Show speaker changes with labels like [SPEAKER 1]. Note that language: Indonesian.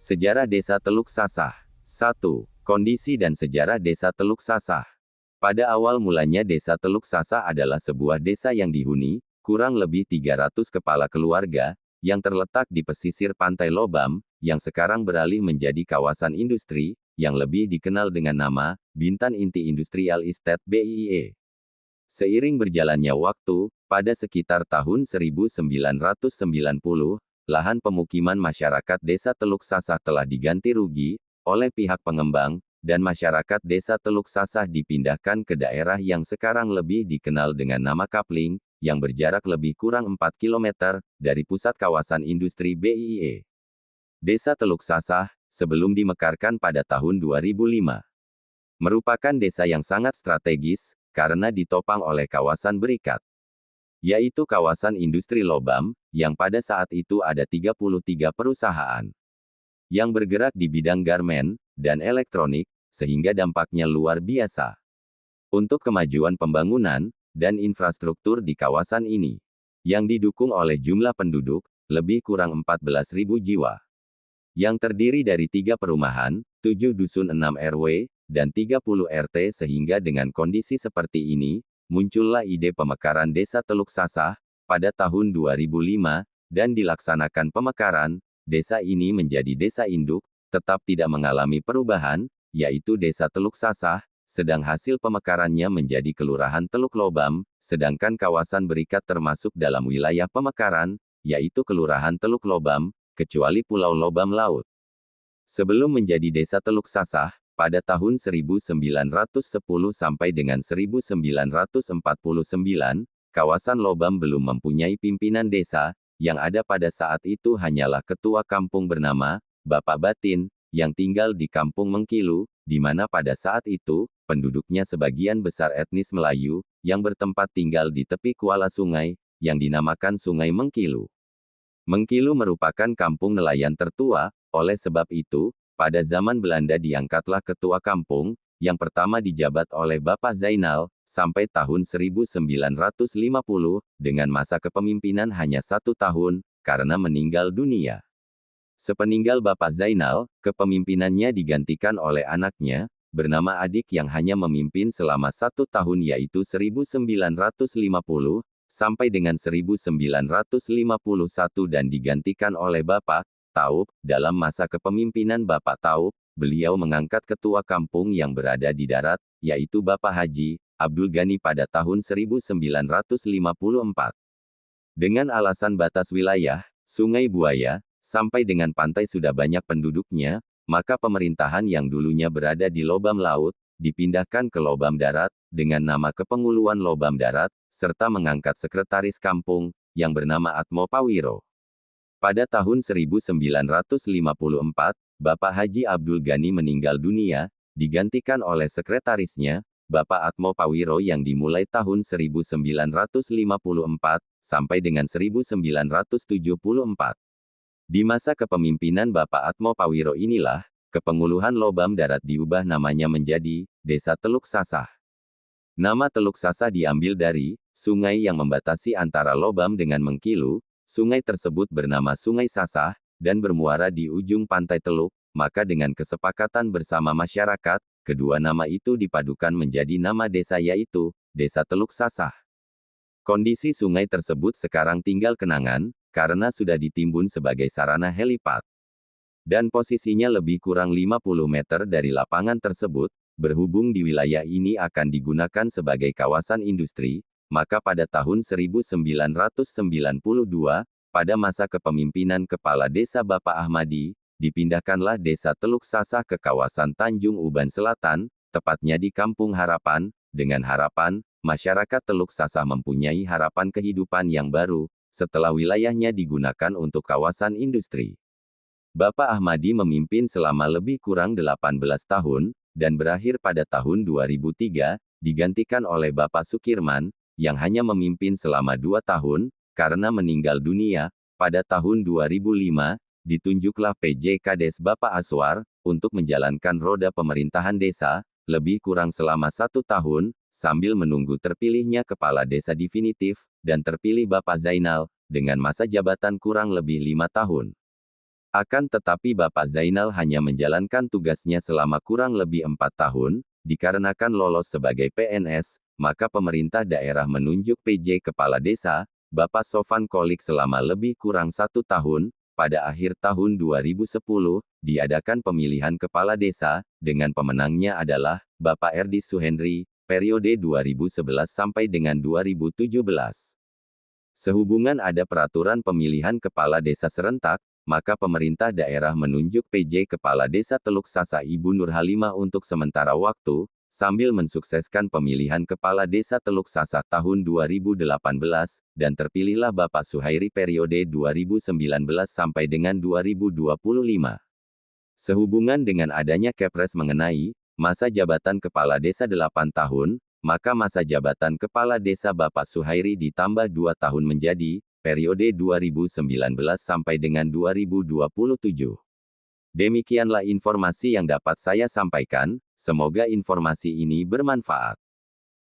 [SPEAKER 1] Sejarah Desa Teluk Sasah. 1. Kondisi dan sejarah Desa Teluk Sasah. Pada awal mulanya Desa Teluk Sasah adalah sebuah desa yang dihuni, kurang lebih 300 kepala keluarga, yang terletak di pesisir Pantai Lobam, yang sekarang beralih menjadi kawasan industri, yang lebih dikenal dengan nama, Bintan Inti Industrial Estate BIE. Seiring berjalannya waktu, pada sekitar tahun 1990, lahan pemukiman masyarakat Desa Teluk Sasah telah diganti rugi oleh pihak pengembang, dan masyarakat Desa Teluk Sasah dipindahkan ke daerah yang sekarang lebih dikenal dengan nama Kapling, yang berjarak lebih kurang 4 km dari pusat kawasan industri BIE. Desa Teluk Sasah, sebelum dimekarkan pada tahun 2005, merupakan desa yang sangat strategis, karena ditopang oleh kawasan berikat, yaitu kawasan industri Lobam, yang pada saat itu ada 33 perusahaan yang bergerak di bidang garmen dan elektronik, sehingga dampaknya luar biasa untuk kemajuan pembangunan dan infrastruktur di kawasan ini, yang didukung oleh jumlah penduduk lebih kurang 14.000 jiwa, yang terdiri dari 3 perumahan, 7 dusun 6 RW, dan 30 RT. Sehingga dengan kondisi seperti ini, muncullah ide pemekaran Desa Teluk Sasah pada tahun 2005, dan dilaksanakan pemekaran. Desa ini menjadi desa induk, tetap tidak mengalami perubahan, yaitu Desa Teluk Sasah, sedang hasil pemekarannya menjadi Kelurahan Teluk Lobam, sedangkan kawasan berikat termasuk dalam wilayah pemekaran, yaitu Kelurahan Teluk Lobam, kecuali Pulau Lobam Laut. Sebelum menjadi Desa Teluk Sasah, pada tahun 1910 sampai dengan 1949, kawasan Lobam belum mempunyai pimpinan desa, yang ada pada saat itu hanyalah ketua kampung bernama Bapak Batin, yang tinggal di Kampung Mengkilu, di mana pada saat itu, penduduknya sebagian besar etnis Melayu, yang bertempat tinggal di tepi kuala sungai, yang dinamakan Sungai Mengkilu. Mengkilu merupakan kampung nelayan tertua, oleh sebab itu, pada zaman Belanda diangkatlah ketua kampung, yang pertama dijabat oleh Bapak Zainal, sampai tahun 1950, dengan masa kepemimpinan hanya 1 tahun, karena meninggal dunia. Sepeninggal Bapak Zainal, kepemimpinannya digantikan oleh anaknya, bernama Adik yang hanya memimpin selama 1 tahun yaitu 1950, sampai dengan 1951 dan digantikan oleh Bapak Taup. Dalam masa kepemimpinan Bapak Taup, beliau mengangkat ketua kampung yang berada di darat, yaitu Bapak Haji Abdul Ghani pada tahun 1954. Dengan alasan batas wilayah, Sungai Buaya, sampai dengan pantai sudah banyak penduduknya, maka pemerintahan yang dulunya berada di Lobam Laut, dipindahkan ke Lobam Darat, dengan nama Kepenguluan Lobam Darat, serta mengangkat sekretaris kampung, yang bernama Atmo Pawiro. Pada tahun 1954, Bapak Haji Abdul Ghani meninggal dunia, digantikan oleh sekretarisnya, Bapak Atmo Pawiro yang dimulai tahun 1954, sampai dengan 1974. Di masa kepemimpinan Bapak Atmo Pawiro inilah, Kepenguluhan Lobam Darat diubah namanya menjadi Desa Teluk Sasah. Nama Teluk Sasah diambil dari sungai yang membatasi antara Lobam dengan Mengkilu. Sungai tersebut bernama Sungai Sasah, dan bermuara di ujung pantai Teluk, maka dengan kesepakatan bersama masyarakat, kedua nama itu dipadukan menjadi nama desa yaitu, Desa Teluk Sasah. Kondisi sungai tersebut sekarang tinggal kenangan, karena sudah ditimbun sebagai sarana helipad. Dan posisinya lebih kurang 50 meter dari lapangan tersebut, berhubung di wilayah ini akan digunakan sebagai kawasan industri, maka pada tahun 1992, pada masa kepemimpinan Kepala Desa Bapak Ahmadi, dipindahkanlah Desa Teluk Sasah ke kawasan Tanjung Uban Selatan, tepatnya di Kampung Harapan, dengan harapan, masyarakat Teluk Sasah mempunyai harapan kehidupan yang baru, setelah wilayahnya digunakan untuk kawasan industri. Bapak Ahmadi memimpin selama lebih kurang 18 tahun, dan berakhir pada tahun 2003, digantikan oleh Bapak Sukirman, yang hanya memimpin selama 2 tahun, karena meninggal dunia. Pada tahun 2005, ditunjuklah PJ Kades Bapak Aswar, untuk menjalankan roda pemerintahan desa, lebih kurang selama 1 tahun, sambil menunggu terpilihnya kepala desa definitif, dan terpilih Bapak Zainal, dengan masa jabatan kurang lebih 5 tahun. Akan tetapi Bapak Zainal hanya menjalankan tugasnya selama kurang lebih 4 tahun, dikarenakan lolos sebagai PNS, maka pemerintah daerah menunjuk PJ Kepala Desa, Bapak Sofan Kolik selama lebih kurang 1 tahun. Pada akhir tahun 2010, diadakan pemilihan Kepala Desa, dengan pemenangnya adalah Bapak Erdi Suhendri, periode 2011 sampai dengan 2017. Sehubungan ada peraturan pemilihan Kepala Desa serentak, maka pemerintah daerah menunjuk PJ Kepala Desa Teluk Sasa Ibu Nur Halimah untuk sementara waktu, sambil mensukseskan pemilihan Kepala Desa Teluk Sasa tahun 2018, dan terpilihlah Bapak Suhairi periode 2019 sampai dengan 2025. Sehubungan dengan adanya Kepres mengenai masa jabatan Kepala Desa 8 tahun, maka masa jabatan Kepala Desa Bapak Suhairi ditambah 2 tahun menjadi periode 2019 sampai dengan 2027. Demikianlah informasi yang dapat saya sampaikan, semoga informasi ini bermanfaat.